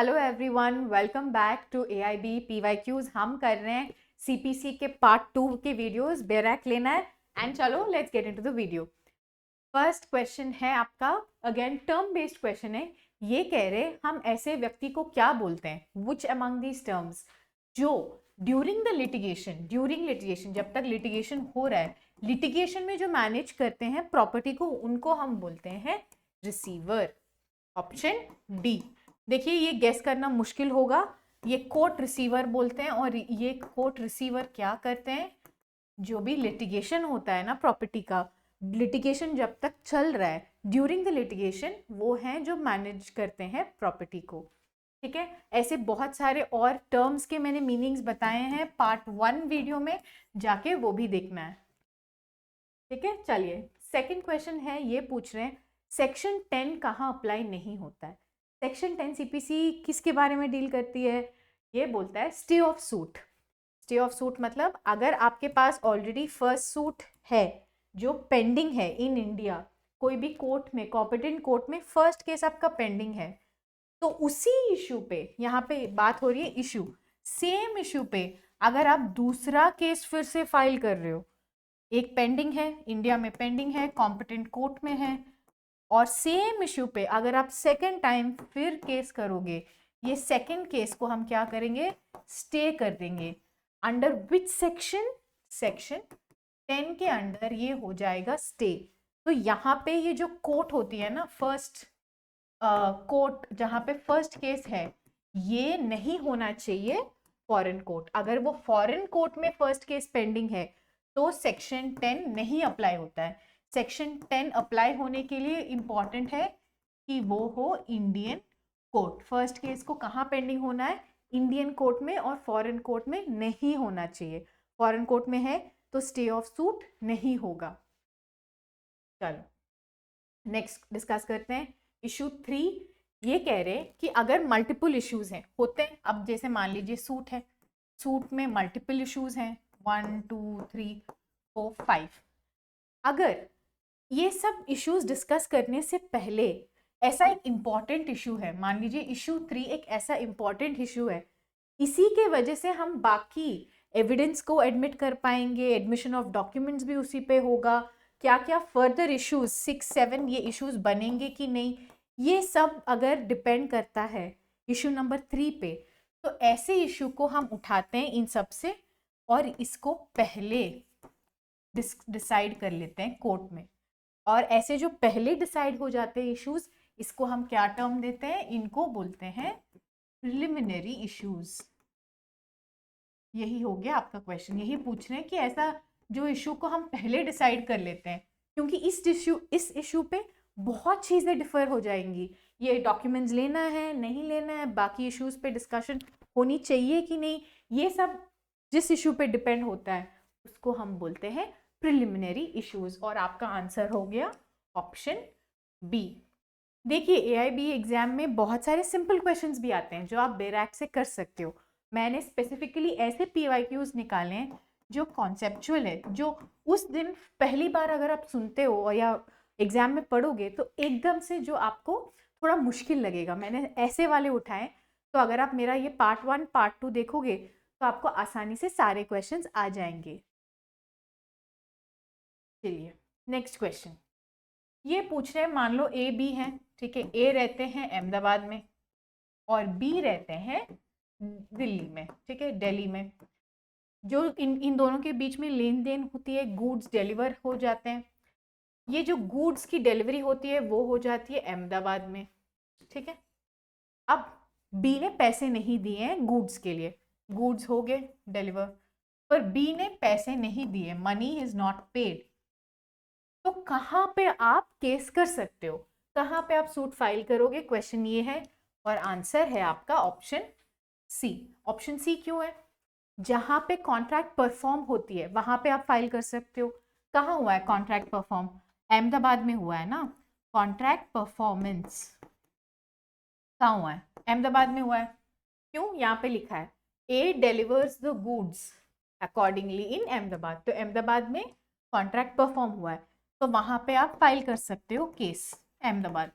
Hello everyone, welcome back to AIB PYQs। हम कर रहे हैं CPC के पार्ट 2 के वीडियोस। बेरैक लेना है एंड चलो let's get into the video. First question है आपका, अगेन टर्म बेस्ड क्वेश्चन है। ये कह रहे हम ऐसे व्यक्ति को क्या बोलते हैं, विच अमंग दीज टर्म्स जो ड्यूरिंग लिटिगेशन जब तक लिटिगेशन हो रहा है, लिटिगेशन में जो मैनेज करते हैं प्रॉपर्टी को, उनको हम बोलते हैं रिसीवर। Option D. देखिए ये गेस करना मुश्किल होगा, ये कोर्ट रिसीवर बोलते हैं। और ये कोर्ट रिसीवर क्या करते हैं, जो भी लिटिगेशन होता है ना प्रॉपर्टी का, लिटिगेशन जब तक चल रहा है ड्यूरिंग द लिटिगेशन, वो हैं जो मैनेज करते हैं प्रॉपर्टी को। ठीक है, ऐसे बहुत सारे और टर्म्स के मैंने मीनिंग्स बताए हैं पार्ट 1 वीडियो में, जाके वो भी देखना है। ठीक है, चलिए सेकंड क्वेश्चन है, ये पूछ रहे हैं सेक्शन 10 कहाँ अप्लाई नहीं होता है। सेक्शन 10 CPC किसके बारे में डील करती है, ये बोलता है stay of suit. Stay of suit मतलब अगर आपके पास ऑलरेडी फर्स्ट सूट है जो पेंडिंग है इन इंडिया, कोई भी कोर्ट में, कॉम्पिटेंट कोर्ट में फर्स्ट केस आपका पेंडिंग है, तो उसी इशू पे, यहाँ पे बात हो रही है इशू, सेम इशू पे अगर आप दूसरा केस फिर से फाइल कर रहे हो, एक पेंडिंग है, इंडिया में पेंडिंग है, कॉम्पिटेंट कोर्ट में है, और सेम इशू पे अगर आप सेकेंड टाइम फिर केस करोगे, ये सेकेंड केस को हम क्या करेंगे, स्टे कर देंगे। अंडर विच सेक्शन, सेक्शन 10 के अंडर ये हो जाएगा स्टे। तो यहाँ पे ये जो कोर्ट होती है ना, फर्स्ट कोर्ट जहाँ पे फर्स्ट केस है, ये नहीं होना चाहिए फॉरेन कोर्ट। अगर वो फॉरेन कोर्ट में फर्स्ट केस पेंडिंग है तो सेक्शन 10 नहीं अप्लाई होता है। सेक्शन 10 अप्लाई होने के लिए इंपॉर्टेंट है कि वो हो इंडियन कोर्ट। फर्स्ट केस को कहाँ पेंडिंग होना है, इंडियन कोर्ट में, और फॉरेन कोर्ट में नहीं होना चाहिए। फॉरेन कोर्ट में है तो स्टे ऑफ सूट नहीं होगा। चलो नेक्स्ट डिस्कस करते हैं इशू 3। ये कह रहे हैं कि अगर मल्टीपल इश्यूज हैं, होते हैं, अब जैसे मान लीजिए सूट है, सूट में मल्टीपल इश्यूज हैं 1 2 3 4 5, अगर ये सब इश्यूज डिस्कस करने से पहले ऐसा एक इम्पॉर्टेंट इशू है, मान लीजिए इशू 3 एक ऐसा इम्पॉर्टेंट इशू है, इसी के वजह से हम बाकी एविडेंस को एडमिट कर पाएंगे, एडमिशन ऑफ डॉक्यूमेंट्स भी उसी पे होगा, क्या क्या फर्दर इश्यूज 6 7 ये इश्यूज बनेंगे कि नहीं, ये सब अगर डिपेंड करता है इशू नंबर 3 पे, तो ऐसे इशू को हम उठाते हैं इन सब से और इसको पहले डिसाइड कर लेते हैं कोर्ट में। और ऐसे जो पहले डिसाइड हो जाते हैं इश्यूज, इसको हम क्या टर्म देते हैं, इनको बोलते हैं प्रिलिमिनरी इश्यूज। यही हो गया आपका क्वेश्चन, यही पूछ रहे हैं कि ऐसा जो इशू को हम पहले डिसाइड कर लेते हैं, क्योंकि इस इशू पे बहुत चीज़ें डिफर हो जाएंगी। ये डॉक्यूमेंट्स लेना है नहीं लेना है, बाकी इश्यूज पे डिस्कशन होनी चाहिए कि नहीं, ये सब जिस इशू पे डिपेंड होता है उसको हम बोलते हैं प्रिलिमिनरी इश्यूज। और आपका आंसर हो गया ऑप्शन बी। देखिए AIB एग्जाम में बहुत सारे सिंपल क्वेश्चंस भी आते हैं जो आप बेरैक से कर सकते हो। मैंने स्पेसिफिकली ऐसे PYQs निकाले हैं जो कॉन्सेप्चुअल है, जो उस दिन पहली बार अगर आप सुनते हो या एग्जाम में पढ़ोगे तो एकदम से जो आपको थोड़ा मुश्किल लगेगा, मैंने ऐसे वाले उठाए। तो अगर आप मेरा ये पार्ट 1 पार्ट 2 देखोगे तो आपको आसानी से सारे क्वेश्चंस आ जाएंगे। चलिए नेक्स्ट क्वेश्चन, ये पूछ रहे हैं, मान लो AB है, ठीक है, A रहते हैं अहमदाबाद में और B रहते हैं दिल्ली में, ठीक है, दिल्ली में। जो इन दोनों के बीच में लेन देन होती है, गुड्स डिलीवर हो जाते हैं, ये जो गुड्स की डिलीवरी होती है वो हो जाती है अहमदाबाद में, ठीक है। अब B ने पैसे नहीं दिए हैं गुड्स के लिए, गुड्स हो गए डिलीवर, पर B ने पैसे नहीं दिए, मनी इज नॉट पेड, तो कहाँ पे आप केस कर सकते हो, कहाँ पे आप सूट फाइल करोगे, क्वेश्चन ये है। और आंसर है आपका ऑप्शन सी। ऑप्शन सी क्यों है, जहाँ पे कॉन्ट्रैक्ट परफॉर्म होती है वहां पे आप फाइल कर सकते हो। कहाँ हुआ है कॉन्ट्रैक्ट परफॉर्म, अहमदाबाद में हुआ है ना, कॉन्ट्रैक्ट परफॉर्मेंस कहाँ हुआ है, अहमदाबाद में हुआ है। क्यों, यहाँ पे लिखा है A delivers the goods accordingly in Ahmedabad, तो अहमदाबाद में कॉन्ट्रैक्ट परफॉर्म हुआ है, तो वहां पे आप फाइल कर सकते हो केस अहमदाबाद।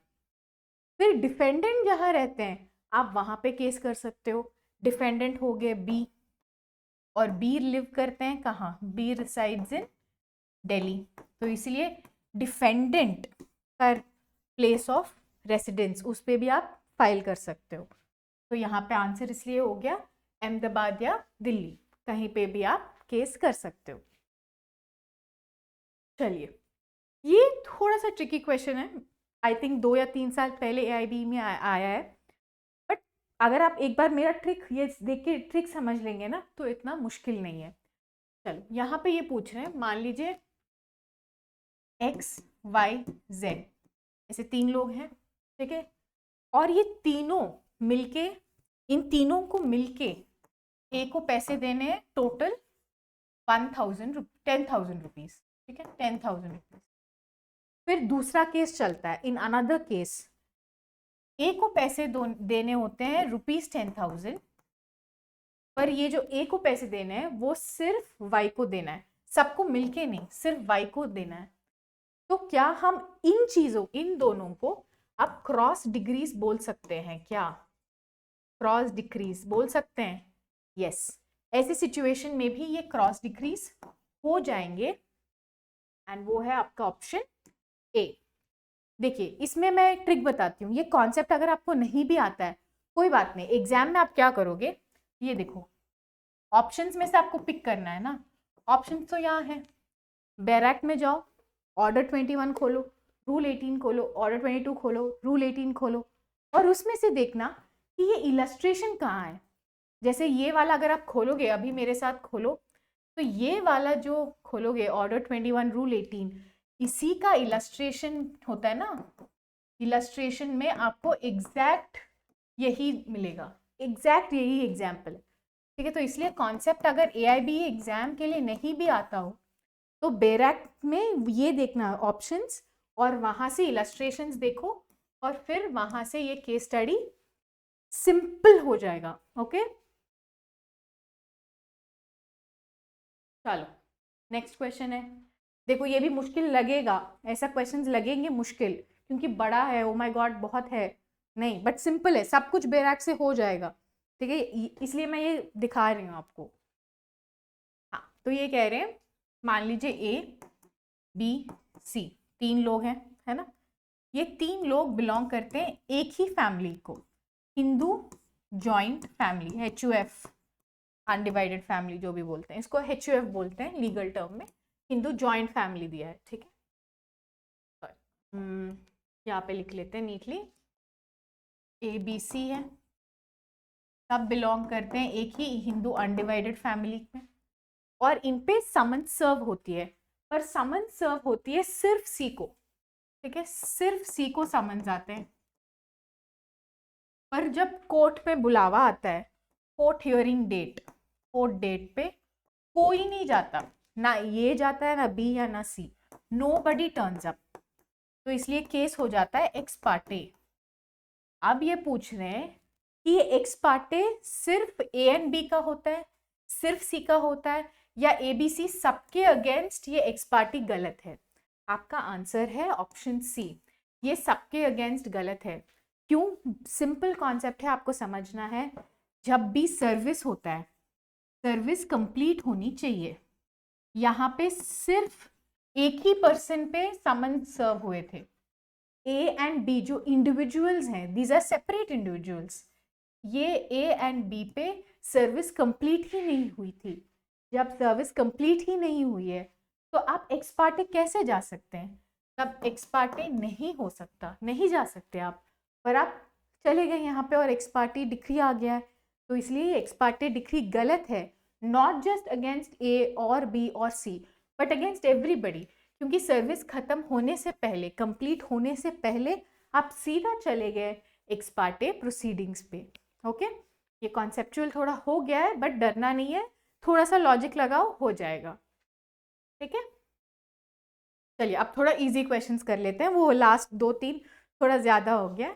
फिर डिफेंडेंट जहाँ रहते हैं, आप वहाँ पे केस कर सकते हो। डिफेंडेंट हो गए बी, और बी लिव करते हैं कहाँ, बी रिसाइड्स इन दिल्ली, तो इसलिए डिफेंडेंट का प्लेस ऑफ रेसिडेंस उस पर भी आप फाइल कर सकते हो। तो यहाँ पे आंसर इसलिए हो गया अहमदाबाद या दिल्ली, कहीं पे भी आप केस कर सकते हो। चलिए, ये थोड़ा सा ट्रिकी क्वेश्चन है, आई थिंक 2 या 3 साल पहले एआईबी में आया है, बट अगर आप एक बार मेरा ट्रिक ये देख के ट्रिक समझ लेंगे ना तो इतना मुश्किल नहीं है। चलो, यहाँ पे ये पूछ रहे हैं, मान लीजिए एक्स वाई जेड ऐसे 3 लोग हैं, ठीक है, और ये तीनों मिलके, इन तीनों को मिलके ए को पैसे देने हैं टोटल 10,000 रुपीज, ठीक है, 10,000 रुपीज। फिर दूसरा केस चलता है, इन अनदर केस ए को पैसे देने होते हैं ₹10,000, पर ये जो ए को पैसे देने हैं वो सिर्फ वाई को देना है, सबको मिलके नहीं, सिर्फ वाई को देना है। तो क्या हम इन चीजों, इन दोनों को आप क्रॉस डिग्रीज बोल सकते हैं क्या? क्रॉस डिक्रीज बोल सकते हैं, यस। ऐसी सिचुएशन में भी ये क्रॉस डिक्रीज हो जाएंगे, एंड वो है आपका ऑप्शन ए। देखिए, इसमें मैं ट्रिक बताती हूँ, ये कॉन्सेप्ट अगर आपको नहीं भी आता है कोई बात नहीं, एग्जाम में आप क्या करोगे, ये देखो, ऑप्शंस में से आपको पिक करना है ना, ऑप्शंस तो यहाँ है, बैरक में जाओ, ऑर्डर 21 खोलो, रूल 18 खोलो, ऑर्डर 22 खोलो, रूल 18 खोलो, और उसमें से देखना कि ये इलस्ट्रेशन कहाँ है। जैसे ये वाला अगर आप खोलोगे, अभी मेरे साथ खोलो, तो ये वाला जो खोलोगे ऑर्डर 21 रूल 18, इसी का इलस्ट्रेशन होता है ना, इलस्ट्रेशन में आपको एग्जैक्ट यही मिलेगा, एग्जैक्ट यही एग्जाम्पल है, ठीक है। तो इसलिए कॉन्सेप्ट अगर एआईबी एग्जाम के लिए नहीं भी आता हो तो बैरक में ये देखना ऑप्शंस, और वहां से इलस्ट्रेशंस देखो, और फिर वहां से ये केस स्टडी सिंपल हो जाएगा। ओके, चलो नेक्स्ट क्वेश्चन है। देखो, ये भी मुश्किल लगेगा, ऐसा क्वेश्चंस लगेंगे मुश्किल क्योंकि बड़ा है, ओ माय गॉड बहुत है, नहीं, बट सिंपल है, सब कुछ बैरक से हो जाएगा, ठीक है, इसलिए मैं ये दिखा रही हूँ आपको। हाँ, तो ये कह रहे हैं, मान लीजिए ए बी सी 3 लोग हैं, है ना, ये 3 लोग बिलोंग करते हैं एक ही फैमिली को, Hindu joint family, HUF, undivided family जो भी बोलते हैं, इसको HUF बोलते हैं लीगल टर्म में, हिंदू जॉइंट फैमिली दिया है, ठीक है। यहाँ पे लिख लेते हैं नीटली, ABC है, सब बिलोंग करते हैं एक ही हिंदू अनडिवाइडेड फैमिली में, और इन पे समन सर्व होती है, पर समन सर्व होती है सिर्फ सी को, ठीक है, सिर्फ सी को समन्स आते हैं, पर जब कोर्ट पे बुलावा आता है, court hearing date, court date पे कोई नहीं जाता, ना ये जाता है, ना बी या ना सी, नोबडी टर्न्स अप, तो इसलिए केस हो जाता है एक्स पार्टे। अब ये पूछ रहे हैं कि ये एक्स पार्टे सिर्फ ए एंड बी का होता है, सिर्फ सी का होता है, या ABC सबके अगेंस्ट ये एक्स पार्टी गलत है। आपका आंसर है ऑप्शन सी, ये सबके अगेंस्ट गलत है। क्यों? सिंपल कॉन्सेप्ट है, आपको समझना है, जब भी सर्विस होता है, सर्विस कंप्लीट होनी चाहिए। यहाँ पे सिर्फ एक ही पर्सन पे समन सर्व हुए थे, ए एंड बी जो इंडिविजुअल्स हैं, दीज आर सेपरेट इंडिविजुअल्स, ये ए एंड बी पे सर्विस कंप्लीट ही नहीं हुई थी। जब सर्विस कंप्लीट ही नहीं हुई है तो आप एक्स पार्टे कैसे जा सकते हैं? तब एक्स पार्टे नहीं हो सकता, नहीं जा सकते आप, पर आप चले गए यहाँ पे और एक्स पार्टी डिक्री आ गया है, तो इसलिए एक्स पार्टे डिक्री गलत है, नॉट जस्ट अगेंस्ट ए और बी और सी, बट अगेंस्ट एवरीबडी, क्योंकि सर्विस खत्म होने से पहले, कंप्लीट होने से पहले आप सीधा चले गए एक्स पार्टे प्रोसीडिंग्स पे। ओके, ये कॉन्सेप्चुअल थोड़ा हो गया है, बट डरना नहीं है, थोड़ा सा लॉजिक लगाओ, हो जाएगा, ठीक है। चलिए, अब थोड़ा इजी क्वेश्चंस कर लेते हैं, वो लास्ट 2-3 थोड़ा ज़्यादा हो गया।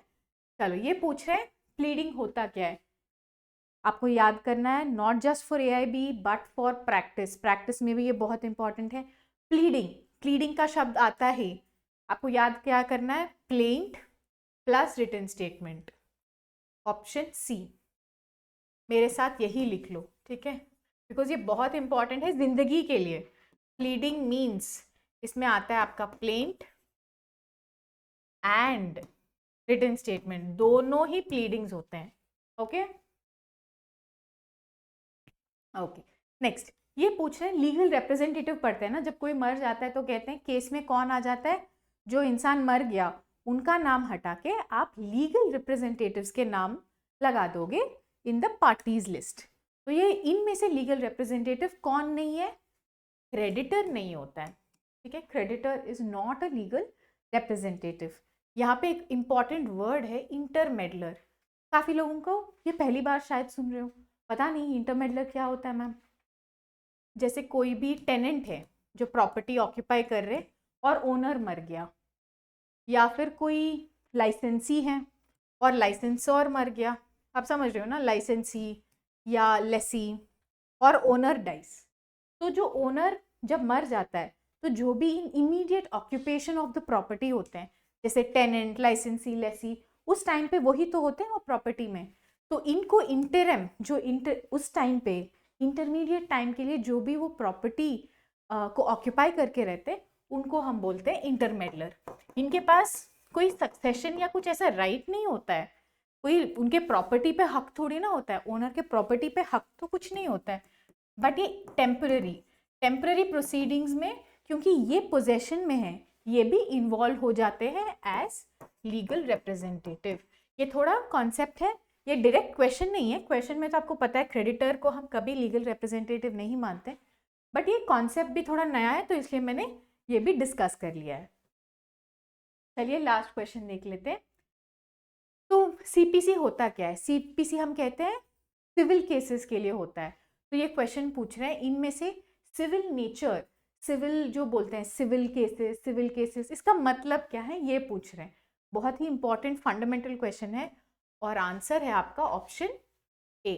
चलो, ये पूछ रहे हैं प्लीडिंग होता क्या है। आपको याद करना है, not just for AIB but for practice, practice में भी ये बहुत इंपॉर्टेंट है। प्लीडिंग, प्लीडिंग का शब्द आता है, आपको याद क्या करना है, plaint plus written statement, option C, मेरे साथ यही लिख लो, ठीक है, बिकॉज ये बहुत इंपॉर्टेंट है जिंदगी के लिए। प्लीडिंग मीन्स इसमें आता है आपका प्लेंट एंड रिटन स्टेटमेंट, दोनों ही प्लीडिंग्स होते हैं। ओके ओके, नेक्स्ट ये पूछ रहे हैं लीगल रिप्रेजेंटेटिव पढ़ते हैं ना, जब कोई मर जाता है तो कहते हैं केस में कौन आ जाता है, जो इंसान मर गया उनका नाम हटा के आप लीगल रिप्रेजेंटेटिव्स के नाम लगा दोगे इन द पार्टीज लिस्ट। तो ये इनमें से लीगल रिप्रेजेंटेटिव कौन नहीं है, क्रेडिटर नहीं होता है, ठीक है, creditor is not a legal representative. यहाँ पे एक इंपॉर्टेंट वर्ड है इंटरमेडलर, काफ़ी लोगों को ये पहली बार शायद सुन रहे हो, पता नहीं इंटरमेडलर क्या होता है मैम। जैसे कोई भी टेनेंट है जो प्रॉपर्टी ऑक्यूपाई कर रहे और ओनर मर गया, या फिर कोई लाइसेंसी है और लाइसेंसर मर गया, आप समझ रहे हो ना, लाइसेंसी या लेसी, और ओनर डाइस। तो जो ओनर जब मर जाता है तो जो भी immediate occupation of the property होते हैं, जैसे टेनेंट, लाइसेंसी, लेसी, उस टाइम पे वही तो होते हैं वो प्रॉपर्टी में। तो इनको इंटरम जो उस टाइम पे इंटरमीडिएट टाइम के लिए जो भी वो प्रॉपर्टी को ऑक्यूपाई करके रहते हैं उनको हम बोलते हैं इंटरमेडलर। इनके पास कोई सक्सेशन या कुछ ऐसा राइट नहीं होता है, कोई उनके प्रॉपर्टी पे हक थोड़ी ना होता है, ओनर के प्रॉपर्टी पे हक तो कुछ नहीं होता है, बट ये टेम्पररी प्रोसीडिंग्स में क्योंकि ये पोजेशन में है ये भी इन्वॉल्व हो जाते हैं एज लीगल रिप्रेजेंटेटिव। ये थोड़ा कॉन्सेप्ट है, ये डायरेक्ट क्वेश्चन नहीं है, क्वेश्चन में तो आपको पता है क्रेडिटर को हम कभी लीगल रिप्रेजेंटेटिव नहीं मानते, बट ये कॉन्सेप्ट भी थोड़ा नया है तो इसलिए मैंने ये भी डिस्कस कर लिया है। चलिए लास्ट क्वेश्चन देख लेते हैं। तो सीपीसी होता क्या है, सीपीसी हम कहते हैं सिविल केसेस के लिए होता है। तो ये क्वेश्चन पूछ रहे हैं इनमें से सिविल नेचर, सिविल जो बोलते हैं सिविल केसेस इसका मतलब क्या है ये पूछ रहे हैं। बहुत ही इंपॉर्टेंट फंडामेंटल क्वेश्चन है और आंसर है आपका ऑप्शन ए।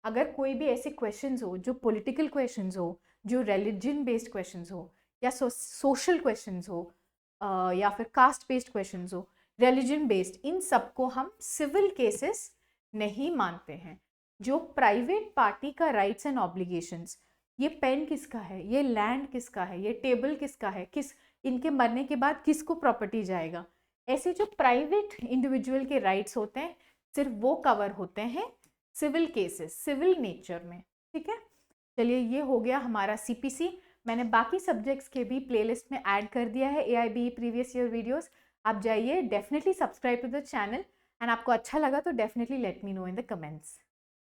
अगर कोई भी ऐसे क्वेश्चंस हो जो पॉलिटिकल क्वेश्चंस हो, जो रिलीजन बेस्ड क्वेश्चंस हो, या सोशल क्वेश्चंस हो, या फिर कास्ट बेस्ड क्वेश्चंस हो, रिलीजन बेस्ड, इन सबको हम सिविल केसेस नहीं मानते हैं। जो प्राइवेट पार्टी का राइट्स एंड ऑब्लिगेशंस, ये पेन किसका है, ये लैंड किसका है, ये टेबल किसका है, किस इनके मरने के बाद किसको प्रॉपर्टी जाएगा, ऐसे जो प्राइवेट इंडिविजुअल के राइट्स होते हैं सिर्फ वो कवर होते हैं सिविल केसेस, सिविल नेचर में, ठीक है। चलिए ये हो गया हमारा सीपीसी। मैंने बाकी सब्जेक्ट्स के भी प्लेलिस्ट में ऐड कर दिया है AIB प्रीवियस ईयर वीडियोस, आप जाइए, definitely subscribe to the channel, and आपको अच्छा लगा तो definitely let me know in the comments.